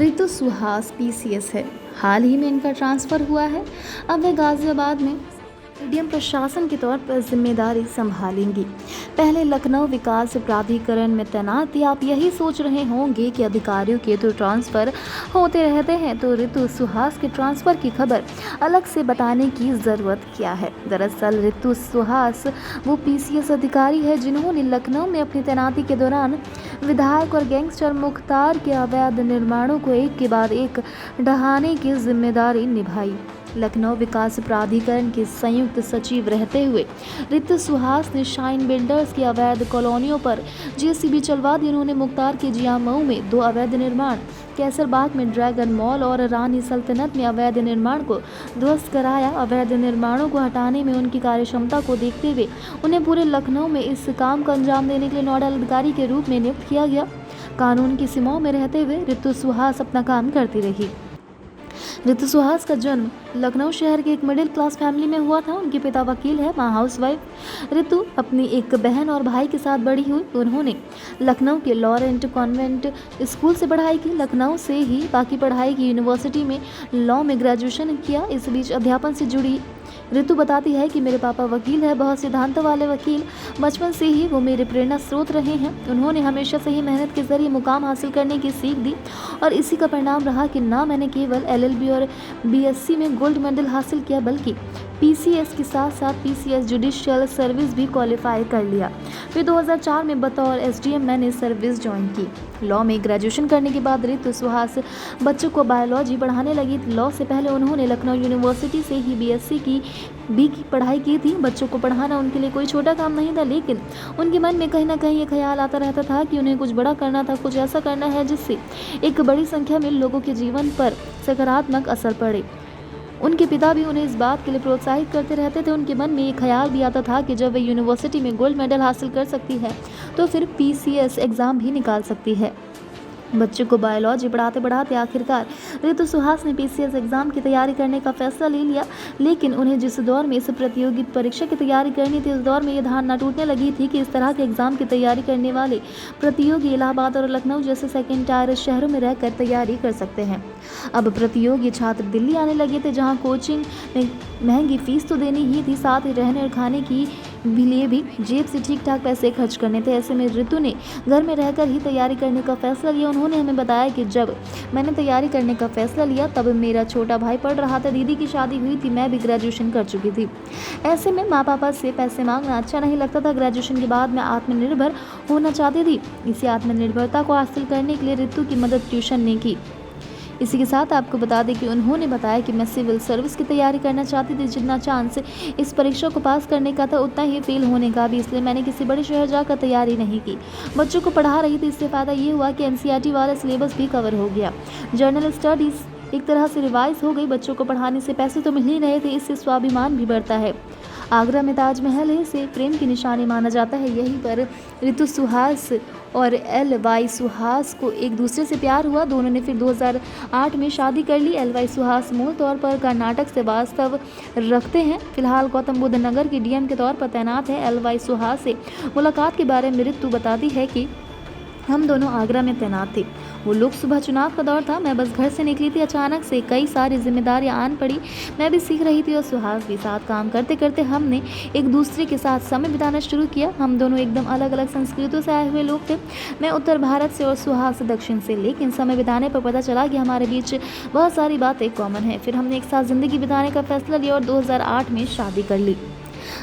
ऋतु Suhas PCS है। हाल ही में इनका ट्रांसफ़र हुआ है। अब वे गाज़ियाबाद में एडीएम प्रशासन के तौर पर जिम्मेदारी संभालेंगी। पहले लखनऊ विकास प्राधिकरण में तैनात थी। आप यही सोच रहे होंगे कि अधिकारियों के तो ट्रांसफ़र होते रहते हैं, तो ऋतु सुहास के ट्रांसफ़र की खबर अलग से बताने की ज़रूरत क्या है। दरअसल ऋतु सुहास वो पीसीएस अधिकारी है जिन्होंने लखनऊ में अपनी तैनाती के दौरान विधायक और गैंगस्टर मुख्तार के अवैध निर्माणों को एक के बाद एक ढहाने की जिम्मेदारी निभाई। लखनऊ विकास प्राधिकरण के संयुक्त सचिव रहते हुए ऋतु सुहास ने शाइन बिल्डर्स की अवैध कॉलोनियों पर जेसीबी चलवा दी। उन्होंने मुख्तार के जियामऊ में 2 अवैध निर्माण, कैसरबाग में ड्रैगन मॉल और रानी सल्तनत में अवैध निर्माण को ध्वस्त कराया। अवैध निर्माणों को हटाने में उनकी कार्यक्षमता को देखते हुए उन्हें पूरे लखनऊ में इस काम को अंजाम देने के लिए नोडल अधिकारी के रूप में नियुक्त किया गया। कानून की सीमाओं में रहते हुए ऋतु सुहास अपना काम करती रही। ऋतु सुहास का जन्म लखनऊ शहर के एक मिडिल क्लास फैमिली में हुआ था। उनके पिता वकील है, मां हाउसवाइफ। ऋतु अपनी एक बहन और भाई के साथ बड़ी हुई। उन्होंने लखनऊ के लॉरेंट कॉन्वेंट स्कूल से पढ़ाई की। लखनऊ से ही बाकी पढ़ाई की। यूनिवर्सिटी में लॉ में ग्रेजुएशन किया। इस बीच अध्यापन से जुड़ी ऋतु बताती है कि मेरे पापा वकील है, बहुत सिद्धांतों वाले वकील। बचपन से ही वो मेरे प्रेरणा स्रोत रहे हैं। उन्होंने हमेशा से ही मेहनत के जरिए मुकाम हासिल करने की सीख दी और इसी का परिणाम रहा कि ना मैंने केवल एलएलबी और बीएससी में गोल्ड मेडल हासिल किया, बल्कि पीसीएस के साथ साथ पीसीएस जुडिशियल सर्विस भी क्वालिफाई कर लिया। फिर 2004 में बतौर एसडीएम मैंने सर्विस ज्वाइन की। लॉ में ग्रेजुएशन करने के बाद ऋतु सुहास बच्चों को बायोलॉजी पढ़ाने लगी। लॉ से पहले उन्होंने लखनऊ यूनिवर्सिटी से ही बीएससी की पढ़ाई की थी। बच्चों को पढ़ाना उनके लिए कोई छोटा काम नहीं था, लेकिन उनके मन में कहीं ना कहीं ये ख्याल आता रहता था कि उन्हें कुछ बड़ा करना था, कुछ ऐसा करना है जिससे एक बड़ी संख्या में लोगों के जीवन पर सकारात्मक असर पड़े। उनके पिता भी उन्हें इस बात के लिए प्रोत्साहित करते रहते थे। उनके मन में ये ख्याल भी आता था कि जब वे यूनिवर्सिटी में गोल्ड मेडल हासिल कर सकती है तो फिर पीसीएस एग्ज़ाम भी निकाल सकती है। बच्चों को बायोलॉजी पढ़ाते पढ़ाते आखिरकार ऋतु सुहास ने पीसीएस एग्ज़ाम की तैयारी करने का फैसला ले लिया। लेकिन उन्हें जिस दौर में इस प्रतियोगी परीक्षा की तैयारी करनी थी, उस दौर में ये धारणा टूटने लगी थी कि इस तरह के एग्ज़ाम की तैयारी करने वाले प्रतियोगी इलाहाबाद और लखनऊ जैसे सेकेंड टायर शहरों में रहकर तैयारी कर सकते हैं। अब प्रतियोगी छात्र दिल्ली आने लगे थे, जहाँ कोचिंग में महंगी फीस तो देनी ही थी, साथ ही रहने और खाने की लिए भी जेब से ठीक ठाक पैसे खर्च करने थे। ऐसे में ऋतु ने घर में रहकर ही तैयारी करने का फैसला लिया। उन्होंने हमें बताया कि जब मैंने तैयारी करने का फैसला लिया तब मेरा छोटा भाई पढ़ रहा था, दीदी की शादी हुई थी, मैं भी ग्रेजुएशन कर चुकी थी। ऐसे में माँ पापा से पैसे मांगना अच्छा नहीं लगता था। ग्रेजुएशन के बाद मैं आत्मनिर्भर होना चाहती थी। इसी आत्मनिर्भरता को हासिल करने के लिए ऋतु की मदद ट्यूशन ने की। इसी के साथ आपको बता दें कि उन्होंने बताया कि मैं सिविल सर्विस की तैयारी करना चाहती थी। जितना चांस इस परीक्षा को पास करने का था उतना ही फेल होने का भी, इसलिए मैंने किसी बड़े शहर जाकर तैयारी नहीं की। बच्चों को पढ़ा रही थी, इससे फ़ायदा ये हुआ कि एनसीईआरटी वाला सिलेबस भी कवर हो गया। जर्नल स्टडीज़ एक तरह से रिवाइज हो गई। बच्चों को पढ़ाने से पैसे तो मिल ही रहे थे, इससे स्वाभिमान भी बढ़ता है। आगरा में ताजमहल है, इसे प्रेम की निशानी माना जाता है। यहीं पर ऋतु सुहास और एल.वाई. सुहास को एक दूसरे से प्यार हुआ। दोनों ने फिर 2008 में शादी कर ली। एल.वाई. सुहास मूल तौर पर कर्नाटक से वास्तव रखते हैं। फिलहाल गौतम बुद्ध नगर की डीएम के तौर पर तैनात है। एल.वाई. सुहास से मुलाकात के बारे में ऋतु बताती है कि हम दोनों आगरा में तैनात थे। वो लोकसभा चुनाव का दौर था। मैं बस घर से निकली थी, अचानक से कई सारी जिम्मेदारियां आन पड़ी। मैं भी सीख रही थी और सुहास भी। साथ काम करते करते हमने एक दूसरे के साथ समय बिताना शुरू किया। हम दोनों एकदम अलग अलग संस्कृतियों से आए हुए लोग थे। मैं उत्तर भारत से और सुहास दक्षिण से, लेकिन समय बिताने पर पता चला कि हमारे बीच बहुत सारी बातें कॉमन हैं। फिर हमने एक साथ ज़िंदगी बिताने का फैसला लिया और 2008 में शादी कर ली।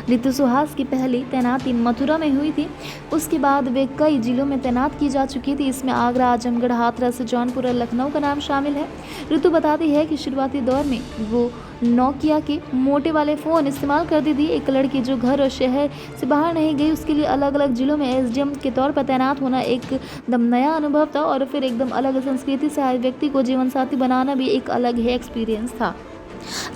ऋतु सुहास की पहली तैनाती मथुरा में हुई थी। उसके बाद वे कई जिलों में तैनात की जा चुकी थी। इसमें आगरा, आजमगढ़, हाथरस, जौनपुर और लखनऊ का नाम शामिल है। ऋतु बताती है कि शुरुआती दौर में वो नोकिया के मोटे वाले फ़ोन इस्तेमाल करती थी। एक लड़की जो घर और शहर से बाहर नहीं गई, उसके लिए अलग अलग जिलों में एसडीएम के तौर पर तैनात होना एकदम नया अनुभव था। और फिर एकदम अलग संस्कृति से आए व्यक्ति को जीवन साथी बनाना भी एक अलग ही एक्सपीरियंस था।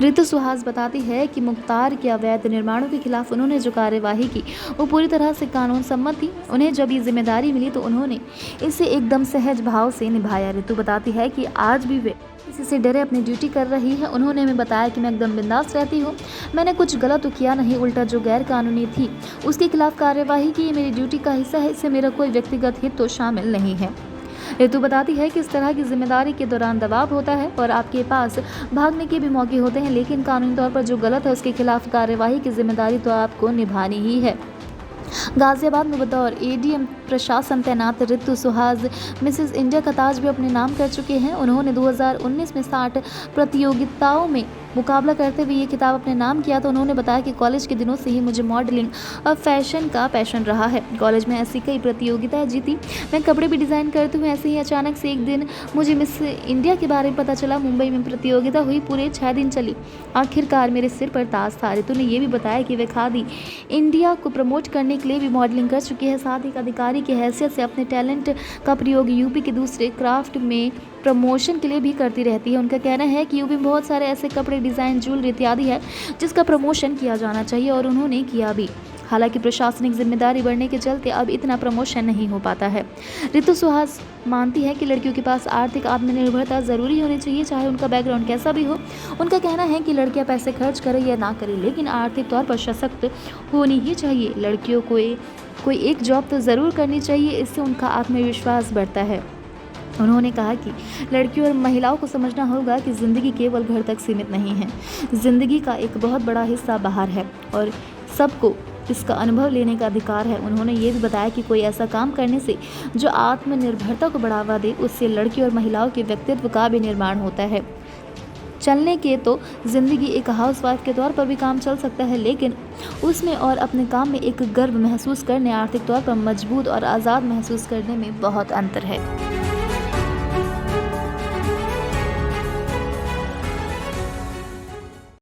ऋतु सुहास बताती है कि मुख्तार के अवैध निर्माणों के खिलाफ उन्होंने जो कार्यवाही की वो पूरी तरह से कानून सम्मत थी। उन्हें जब ये जिम्मेदारी मिली तो उन्होंने इसे एकदम सहज भाव से निभाया। ऋतु बताती है कि आज भी वे किसी से डरे अपनी ड्यूटी कर रही है। उन्होंने हमें बताया कि मैं एकदम बिंदास रहती हूँ, मैंने कुछ गलत तो किया नहीं, उल्टा जो गैर कानूनी थी उसके खिलाफ कार्यवाही की। ये मेरी ड्यूटी का हिस्सा है, इससे मेरा कोई व्यक्तिगत हित तो शामिल नहीं है। ऋतु बताती है कि इस तरह की जिम्मेदारी के दौरान दबाव होता है और आपके पास भागने के भी मौके होते हैं, लेकिन कानूनी तौर पर जो गलत है उसके खिलाफ कार्यवाही की जिम्मेदारी तो आपको निभानी ही है। गाजियाबाद में बतौर एडीएम प्रशासन तैनात ऋतु सुहास मिसेस इंडिया का ताज भी अपने नाम कर चुके हैं। उन्होंने 2019 में 60 प्रतियोगिताओं में मुकाबला करते हुए ये खिताब अपने नाम किया। तो उन्होंने बताया कि कॉलेज के दिनों से ही मुझे मॉडलिंग और फैशन का पैशन रहा है। कॉलेज में ऐसी कई प्रतियोगिताएं जीती, मैं कपड़े भी डिज़ाइन करती हूँ। ऐसे ही अचानक से एक दिन मुझे मिस इंडिया के बारे में पता चला। मुंबई में प्रतियोगिता हुई, पूरे 6 दिन चली। आखिरकार मेरे सिर पर ताज था। ऋतु ने यह भी बताया कि वे खादी इंडिया को प्रमोट करने के लिए भी मॉडलिंग कर चुकी है। साथ ही एक अधिकारी की हैसियत से अपने टैलेंट का प्रयोग यूपी के दूसरे क्राफ्ट में प्रमोशन के लिए भी करती रहती है। उनका कहना है कि यूपी में बहुत सारे ऐसे कपड़े, डिज़ाइन, ज्वेलरी इत्यादि है जिसका प्रमोशन किया जाना चाहिए और उन्होंने किया भी। हालांकि प्रशासनिक जिम्मेदारी बढ़ने के चलते अब इतना प्रमोशन नहीं हो पाता है। ऋतु सुहास मानती है कि लड़कियों के पास आर्थिक आत्मनिर्भरता ज़रूरी होनी चाहिए, चाहे उनका बैकग्राउंड कैसा भी हो। उनका कहना है कि लड़कियां पैसे खर्च करें या ना करें, लेकिन आर्थिक तौर पर सशक्त होनी ही चाहिए। लड़कियों को कोई एक जॉब तो ज़रूर करनी चाहिए, इससे उनका आत्मविश्वास बढ़ता है। उन्होंने कहा कि लड़कियों और महिलाओं को समझना होगा कि ज़िंदगी केवल घर तक सीमित नहीं है। ज़िंदगी का एक बहुत बड़ा हिस्सा बाहर है और सबको इसका अनुभव लेने का अधिकार है। उन्होंने ये भी बताया कि कोई ऐसा काम करने से जो आत्मनिर्भरता को बढ़ावा दे, उससे लड़कियों और महिलाओं के व्यक्तित्व का भी निर्माण होता है। चलने के तो ज़िंदगी एक हाउसवाइफ के तौर पर भी काम चल सकता है, लेकिन उसमें और अपने काम में एक गर्व महसूस करने, आर्थिक तौर पर मजबूत और आज़ाद महसूस करने में बहुत अंतर है।